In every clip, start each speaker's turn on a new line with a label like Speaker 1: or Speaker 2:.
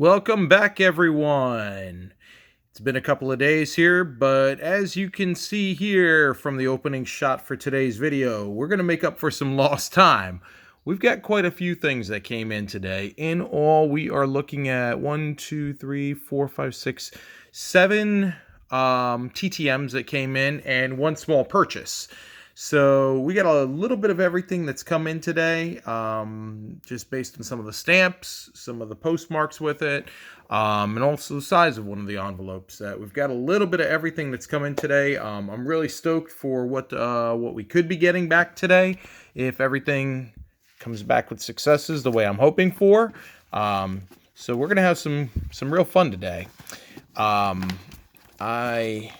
Speaker 1: Welcome back, everyone. It's been a couple of days here, but as you can see here from the opening shot for today's video, we're going to make up for some lost time. We've got quite a few things that came in today. In all, we are looking at 1, 2, 3, 4, 5, 6, 7 TTMs that came in and one small purchase. So we got a little bit of everything that's come in today, just based on some of the stamps, some of the postmarks with it, and also the size of one of the envelopes. We've got a little bit of everything that's come in today. I'm really stoked for what we could be getting back today if everything comes back with successes the way I'm hoping for. So we're gonna have some real fun today. I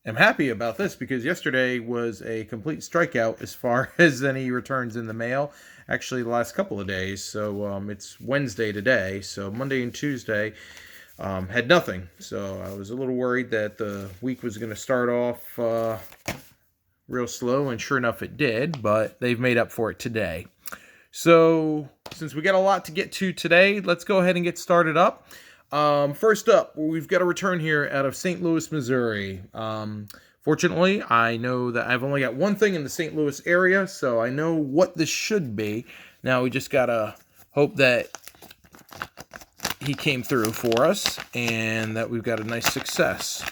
Speaker 1: am happy about this because yesterday was a complete strikeout as far as any returns in the mail. Actually, the last couple of days. So it's Wednesday today. So Monday and Tuesday had nothing. So I was a little worried that the week was going to start off real slow, and sure enough, it did. But they've made up for it today. So since we got a lot to get to today, let's go ahead and get started up. First up, we've got a return here out of St. Louis, Missouri. Fortunately, I know that I've only got one thing in the St. Louis area, so I know what this should be. Now we just gotta hope that he came through for us and that we've got a nice success.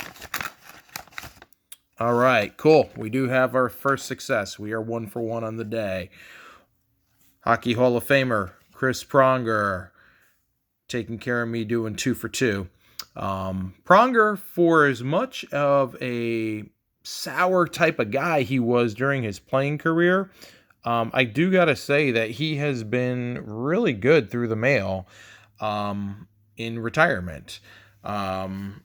Speaker 1: All right, cool. We do have our first success. We are 1 for 1 on the day. Hockey Hall of Famer Chris Pronger taking care of me, doing 2 for 2. Pronger, for as much of a sour type of guy he was during his playing career, I do got to say that he has been really good through the mail in retirement.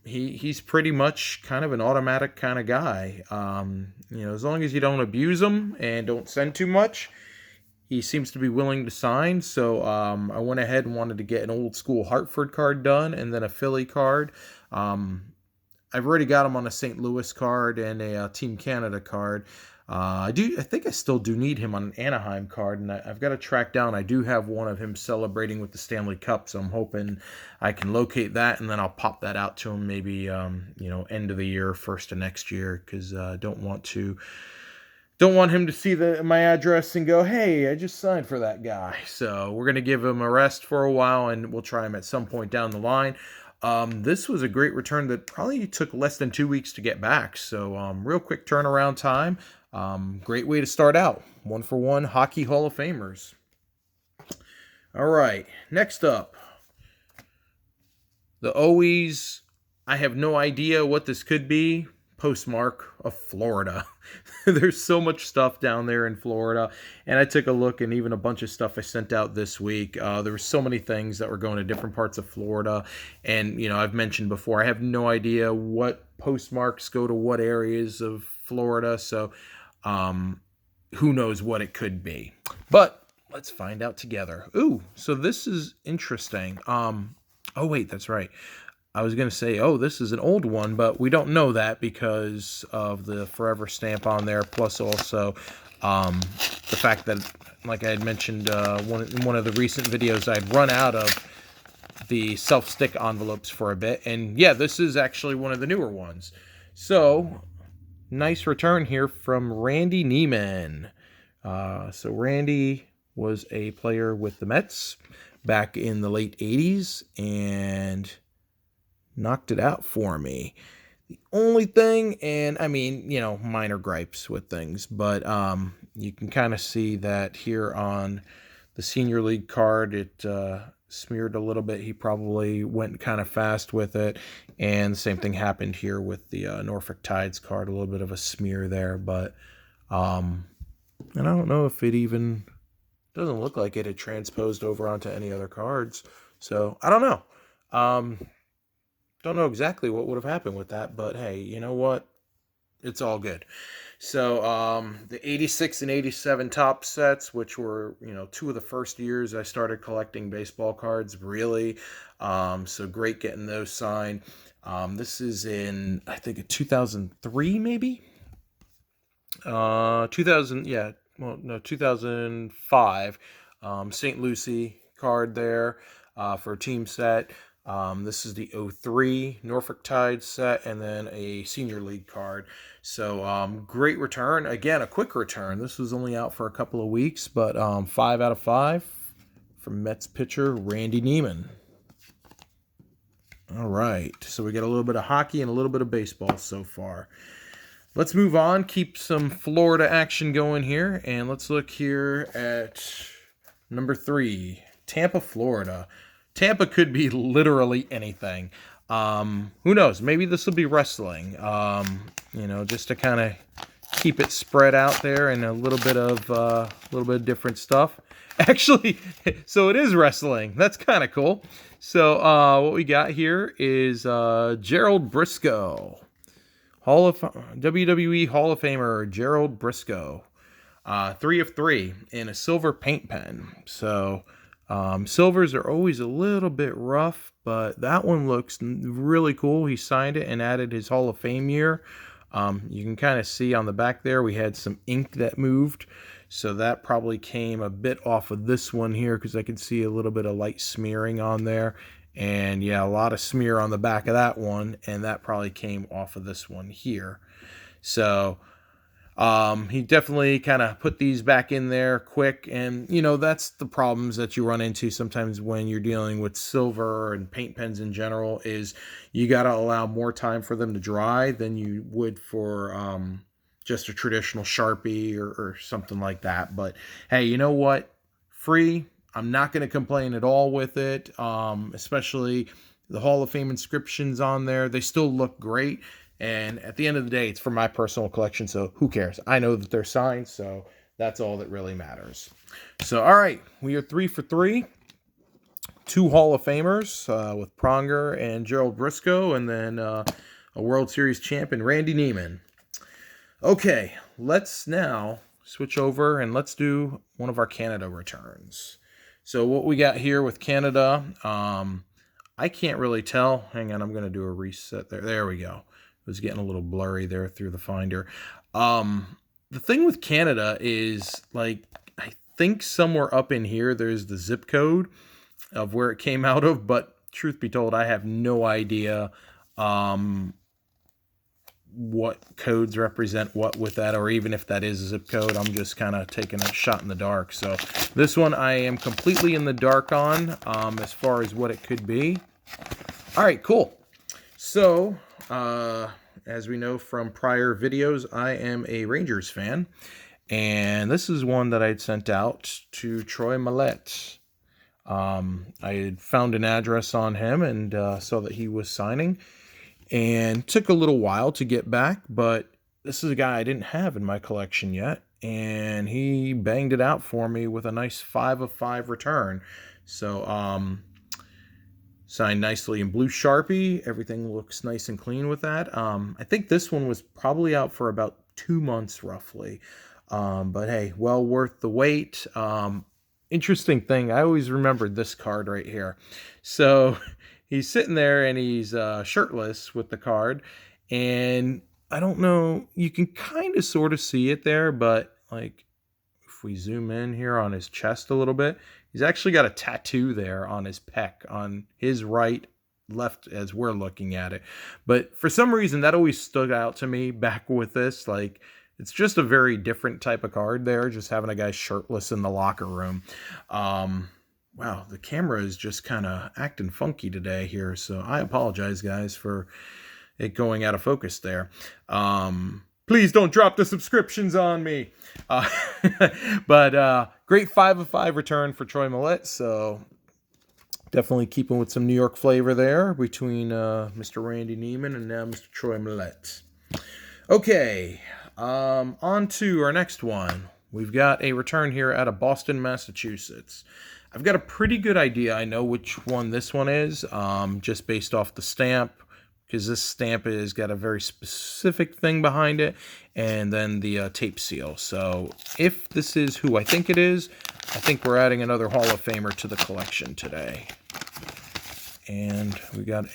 Speaker 1: He's pretty much kind of an automatic kind of guy. As long as you don't abuse him and don't send too much, he seems to be willing to sign. So I went ahead and wanted to get an old school Hartford card done and then a Philly card. I've already got him on a St. Louis card and a Team Canada card. I think I still do need him on an Anaheim card, and I've got to track down. I do have one of him celebrating with the Stanley Cup, so I'm hoping I can locate that, and then I'll pop that out to him maybe end of the year, first of next year, because I don't want him to see my address and go, hey, I just signed for that guy. So we're going to give him a rest for a while, and we'll try him at some point down the line. This was a great return that probably took less than 2 weeks to get back. So real quick turnaround time. Great way to start out. 1 for 1 Hockey Hall of Famers. All right, next up. The always, I have no idea what this could be, postmark of Florida. There's so much stuff down there in Florida, and I took a look, and even a bunch of stuff I sent out this week. There were so many things that were going to different parts of Florida, and I've mentioned before, I have no idea what postmarks go to what areas of Florida, so who knows what it could be. But let's find out together. Ooh, so this is interesting. Oh wait, that's right. I was going to say, oh, this is an old one, but we don't know that because of the forever stamp on there, plus also the fact that, like I had mentioned in one of the recent videos, I'd run out of the self-stick envelopes for a bit. And yeah, this is actually one of the newer ones. So, nice return here from Randy Neiman. So Randy was a player with the Mets back in the late 80s, and knocked it out for me. The only thing, and I mean, minor gripes with things, but you can kind of see that here on the Senior League card, it smeared a little bit. He probably went kind of fast with it, and the same thing happened here with the Norfolk Tides card, a little bit of a smear there, but and I don't know if it even doesn't look like it had transposed over onto any other cards, so I don't know. Don't know exactly what would have happened with that, but hey, you know what? It's all good. So the 86 and 87 top sets, which were, 2 of the first years I started collecting baseball cards, really. So great getting those signed. This is in, I think, 2003, maybe? 2005. St. Lucie card there for a team set. This is the '03 Norfolk Tide set, and then a Senior League card. So great return. Again, a quick return. This was only out for a couple of weeks, but 5 out of 5 from Mets pitcher Randy Neiman. All right, so we got a little bit of hockey and a little bit of baseball so far. Let's move on, keep some Florida action going here, and let's look here at number 3, Tampa, Florida. Tampa could be literally anything. Who knows? Maybe this will be wrestling. Just to kind of keep it spread out there and a little bit of different stuff. Actually, so it is wrestling. That's kind of cool. So what we got here is Gerald Briscoe, WWE Hall of Famer Gerald Briscoe, 3 of 3 in a silver paint pen. So silvers are always a little bit rough, but that one looks really cool. He signed it and added his Hall of Fame year. You can kind of see on the back there we had some ink that moved, so that probably came a bit off of this one here because I can see a little bit of light smearing on there. And yeah, a lot of smear on the back of that one, and that probably came off of this one here. So he definitely kind of put these back in there quick, and that's the problems that you run into sometimes when you're dealing with silver and paint pens in general, is you got to allow more time for them to dry than you would for just a traditional Sharpie or something like that. But hey, you know what? Free. I'm not going to complain at all with it, especially the Hall of Fame inscriptions on there. They still look great. And at the end of the day, it's for my personal collection, so who cares? I know that they're signed, so that's all that really matters. So, all right, we are 3 for 3. 2 Hall of Famers with Pronger and Gerald Briscoe, and then a World Series champion, Randy Neiman. Okay, let's now switch over and let's do one of our Canada returns. So what we got here with Canada, I can't really tell. Hang on, I'm going to do a reset there. There we go. It was getting a little blurry there through the finder. The thing with Canada is, I think somewhere up in here there's the zip code of where it came out of, but truth be told, I have no idea what codes represent what with that, or even if that is a zip code. I'm just kind of taking a shot in the dark. So this one I am completely in the dark on as far as what it could be. All right, cool. So as we know from prior videos, I am a Rangers fan, and this is one that I'd sent out to Troy Millette. I had found an address on him and saw that he was signing, and took a little while to get back, but this is a guy I didn't have in my collection yet, and he banged it out for me with a nice 5 of 5 return. So signed nicely in blue Sharpie. Everything looks nice and clean with that. I think this one was probably out for about 2 months roughly. But hey, well worth the wait. Interesting thing, I always remembered this card right here. So he's sitting there and he's shirtless with the card. And I don't know, you can kind of sort of see it there, but if we zoom in here on his chest a little bit, he's actually got a tattoo there on his pec, on his left as we're looking at it. But for some reason, that always stood out to me back with this. It's just a very different type of card there, just having a guy shirtless in the locker room. Wow, the camera is just kind of acting funky today here, so I apologize, guys, for it going out of focus there. Please don't drop the subscriptions on me. But great 5 of 5 return for Troy Millette. So definitely keeping with some New York flavor there between Mr. Randy Neiman and now Mr. Troy Millette. Okay, on to our next one. We've got a return here out of Boston, Massachusetts. I've got a pretty good idea. I know which one this one is, just based off the stamp, because this stamp has got a very specific thing behind it, and then the tape seal. So if this is who I think it is, I think we're adding another Hall of Famer to the collection today. And we got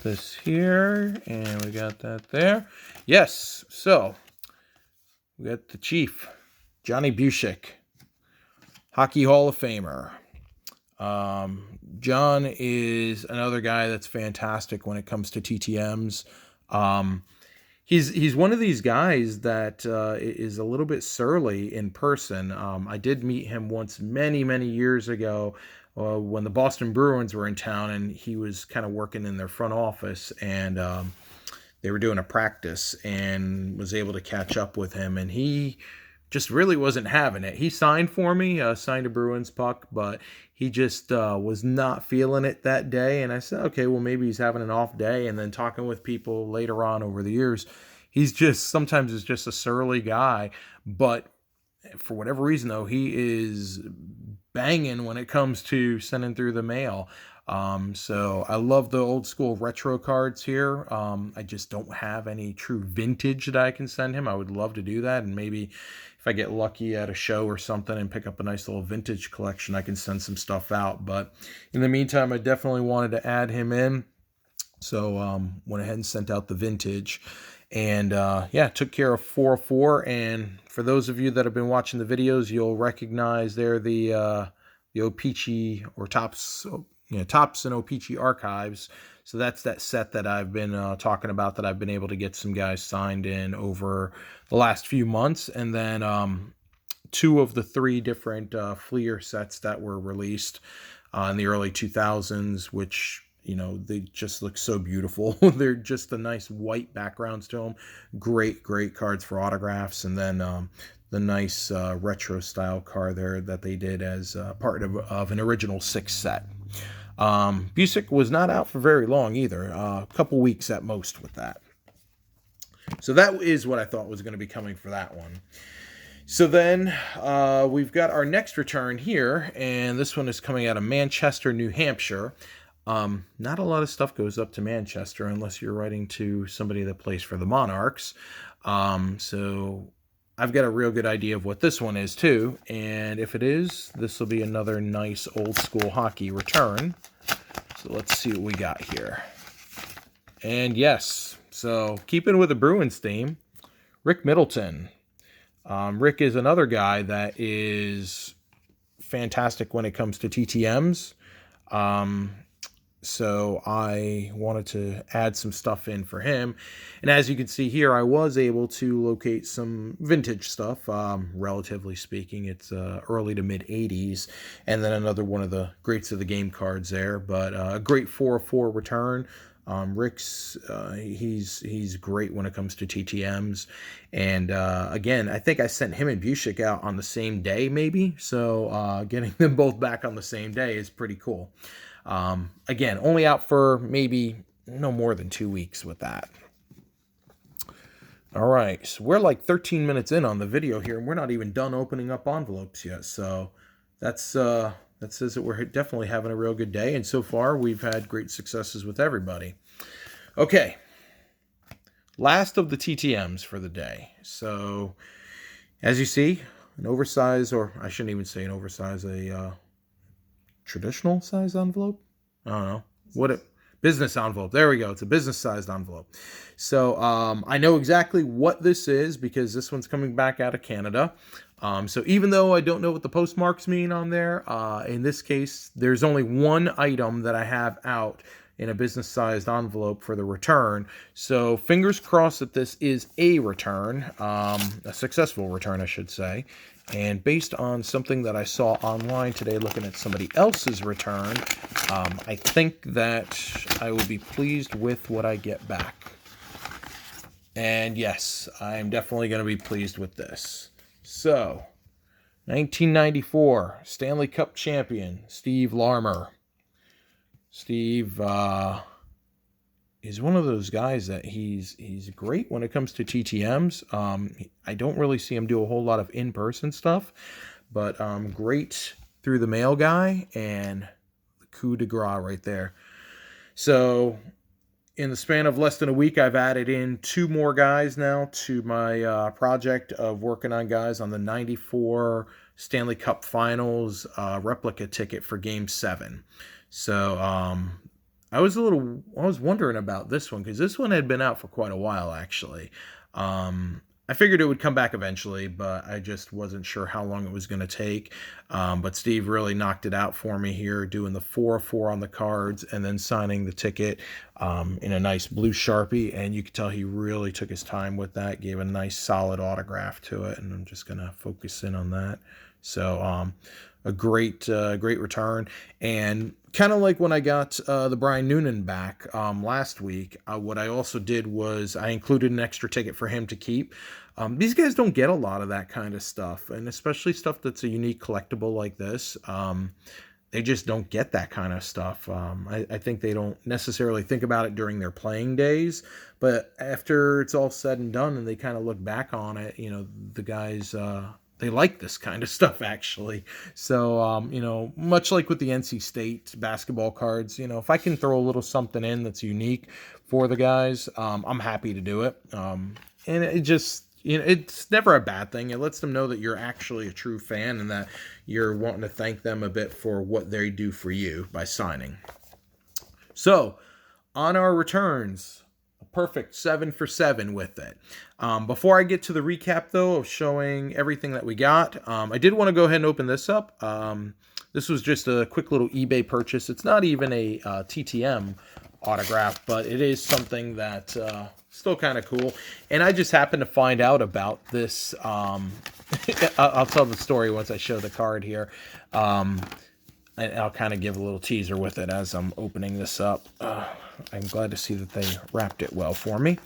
Speaker 1: this here, and we got that there. Yes, so we got the Chief, Johnny Buscick, Hockey Hall of Famer. John is another guy that's fantastic when it comes to TTMs. He's one of these guys that is a little bit surly in person. I did meet him once many years ago when the Boston Bruins were in town, and he was kind of working in their front office, and they were doing a practice, and was able to catch up with him, and he just really wasn't having it. He signed for me, signed a Bruins puck, but he just was not feeling it that day. And I said, okay, well, maybe he's having an off day. And then talking with people later on over the years, he's just sometimes is just a surly guy. But for whatever reason, though, he is banging when it comes to sending through the mail. So I love the old school retro cards here. I just don't have any true vintage that I can send him. I would love to do that, and maybe if I get lucky at a show or something and pick up a nice little vintage collection, I can send some stuff out. But in the meantime, I definitely wanted to add him in, so went ahead and sent out the vintage. And yeah, took care of 404. And for those of you that have been watching the videos, you'll recognize there the O-Pee-Chee or Tops and O-Pee-Chee archives. So that's that set that I've been talking about, that I've been able to get some guys signed in over the last few months. And then 2 of the 3 different Fleer sets that were released in the early 2000s, which, you know, they just look so beautiful. They're just the nice white backgrounds to them. Great cards for autographs. And then the nice retro style card there that they did as part of an original 6 set. Buscick was not out for very long either, a couple weeks at most with that. So that is what I thought was going to be coming for that one. So then we've got our next return here, and this one is coming out of Manchester, New Hampshire. Not a lot of stuff goes up to Manchester unless you're writing to somebody that plays for the Monarchs. So I've got a real good idea of what this one is too, and if it is, this will be another nice old school hockey return. So let's see what we got here. And yes, so keeping with the Bruins theme, Rick Middleton. Rick is another guy that is fantastic when it comes to TTMs. So I wanted to add some stuff in for him. And as you can see here, I was able to locate some vintage stuff, relatively speaking. It's early to mid 80s. And then another one of the greats of the game cards there. But a great 404 return. Rick's, he's great when it comes to TTMs. And again, I think I sent him and Buscick out on the same day, maybe. So getting them both back on the same day is pretty cool. Again, only out for maybe no more than 2 weeks with that. All right, so we're like 13 minutes in on the video here, and we're not even done opening up envelopes yet. So that says that we're definitely having a real good day, and so far we've had great successes with everybody. Okay, last of the TTMs for the day. So as you see, an oversized, or I shouldn't even say an oversized, a traditional size envelope. I don't know business envelope. There we go. It's a business sized envelope. So I know exactly what this is because this one's coming back out of Canada. So even though I don't know what the postmarks mean on there, in this case, there's only one item that I have out in a business sized envelope for the return. So fingers crossed that this is a return, a successful return, I should say. And based on something that I saw online today, looking at somebody else's return, I think that I will be pleased with what I get back. And yes, I'm definitely going to be pleased with this. So, 1994 Stanley Cup Champion, Steve Larmer. Steve is one of those guys that he's great when it comes to TTMs. I don't really see him do a whole lot of in-person stuff, but great through the mail guy, and the coup de grace right there. So in the span of less than a week, I've added in 2 more guys now to my project of working on guys on the 94 Stanley Cup Finals replica ticket for Game 7. So I was wondering about this one because this one had been out for quite a while, actually. I figured it would come back eventually, but I just wasn't sure how long it was going to take. But Steve really knocked it out for me here, doing the 4-4 on the cards and then signing the ticket in a nice blue Sharpie. And you could tell he really took his time with that, gave a nice solid autograph to it. And I'm just going to focus in on that. So a great return. And kind of like when I got the Brian Noonan back last week, what I also did was I included an extra ticket for him to keep. These guys don't get a lot of that kind of stuff, and especially stuff that's a unique collectible like this. They just don't get that kind of stuff. I think they don't necessarily think about it during their playing days, but after it's all said and done and they kind of look back on it, the guys... they like this kind of stuff, actually. So, much like with the NC State basketball cards, if I can throw a little something in that's unique for the guys, I'm happy to do it. And it just, it's never a bad thing. It lets them know that you're actually a true fan and that you're wanting to thank them a bit for what they do for you by signing. So, on our returns, perfect 7 for 7 with it. Before I get to the recap, though, of showing everything that we got, I did want to go ahead and open this up. This was just a quick little eBay purchase. It's not even a TTM autograph, but it is something that still kind of cool. And I just happened to find out about this. I'll tell the story once I show the card here. I'll kind of give a little teaser with it as I'm opening this up. I'm glad to see that they wrapped it well for me.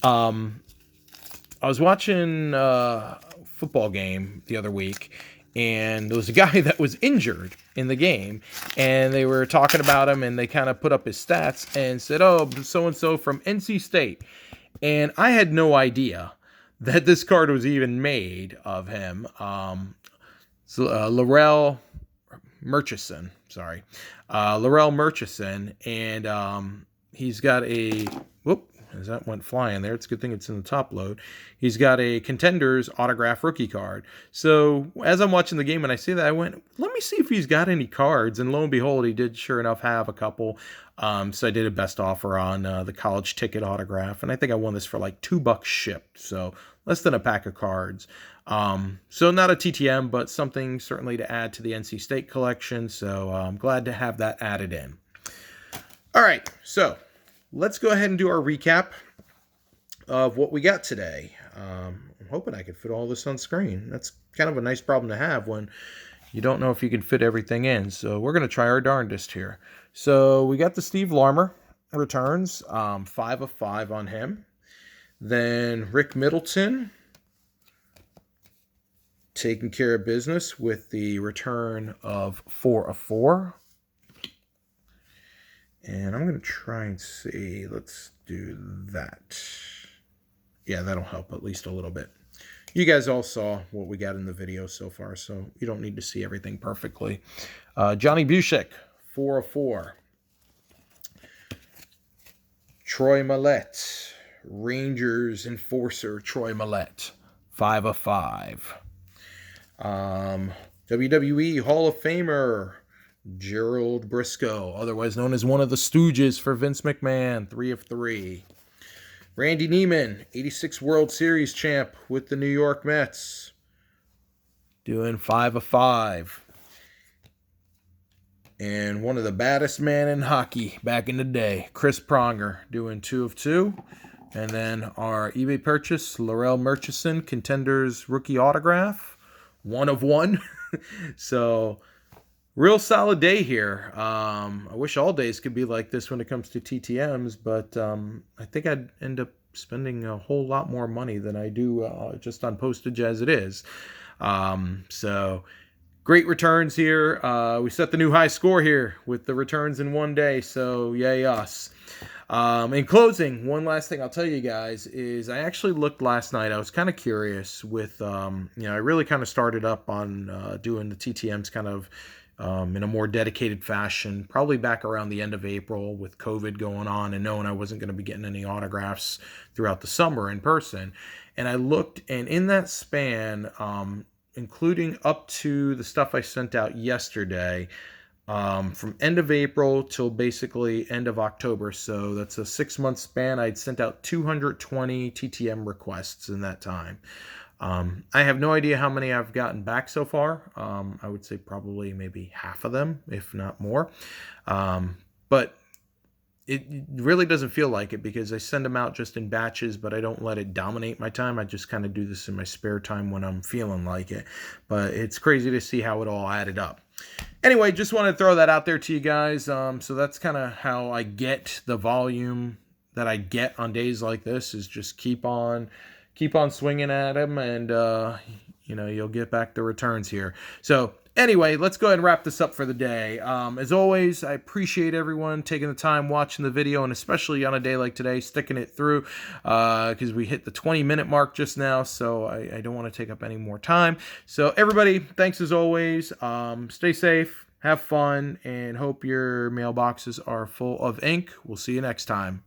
Speaker 1: I was watching a football game the other week, and there was a guy that was injured in the game, and they were talking about him, and they kind of put up his stats and said, oh, so-and-so from NC State. And I had no idea that this card was even made of him. Larrell Murchison, Larrell Murchison, and he's got a, as that went flying there, it's a good thing it's in the top load. He's got a Contenders autograph rookie card. So as I'm watching the game and I see that, I went, let me see if he's got any cards. And lo and behold, he did sure enough have a couple. So I did a best offer on the college ticket autograph. And I think I won this for like $2 shipped. So less than a pack of cards. So not a TTM, but something certainly to add to the NC State collection. So I'm glad to have that added in. All right, so let's go ahead and do our recap of what we got today. I'm hoping I could fit all this on screen. That's kind of a nice problem to have when you don't know if you can fit everything in. So we're going to try our darndest here. So we got the Steve Larmer returns, 5 of 5 on him. Then Rick Middleton taking care of business with the return of 4 of 4. And I'm going to try and see. Let's do that. Yeah, that'll help at least a little bit. You guys all saw what we got in the video so far, so you don't need to see everything perfectly. Johnny Buscick, 4 of 4. Troy Millette, Rangers enforcer Troy Millette, 5 of 5. WWE Hall of Famer Gerald Briscoe, otherwise known as one of the Stooges for Vince McMahon, 3 of 3. Randy Neiman, 86 World Series champ with the New York Mets, doing 5 of 5. And one of the baddest men in hockey back in the day, Chris Pronger, doing 2 of 2. And then our eBay purchase, Larrell Murchison, Contenders rookie autograph, 1 of 1. So real solid day here. I wish all days could be like this when it comes to TTMs, but I think I'd end up spending a whole lot more money than I do just on postage as it is. So great returns here. We set the new high score here with the returns in one day, so yay us. In closing, one last thing I'll tell you guys is I actually looked last night. I was kind of curious with, I really kind of started up on doing the TTMs kind of in a more dedicated fashion, probably back around the end of April with COVID going on and knowing I wasn't going to be getting any autographs throughout the summer in person. And I looked, and in that span, including up to the stuff I sent out yesterday, from end of April till basically end of October. So that's a 6-month span. I'd sent out 220 TTM requests in that time. I have no idea how many I've gotten back so far. I would say probably maybe half of them, if not more. But it really doesn't feel like it because I send them out just in batches, but I don't let it dominate my time. I just kind of do this in my spare time when I'm feeling like it. But it's crazy to see how it all added up. Anyway, just want to throw that out there to you guys. So that's kind of how I get the volume that I get on days like this, is just keep on swinging at them, and you'll get back the returns here. So anyway, let's go ahead and wrap this up for the day. As always, I appreciate everyone taking the time watching the video, and especially on a day like today, sticking it through, because we hit the 20-minute mark just now, so I don't want to take up any more time. So everybody, thanks as always. Stay safe, have fun, and hope your mailboxes are full of ink. We'll see you next time.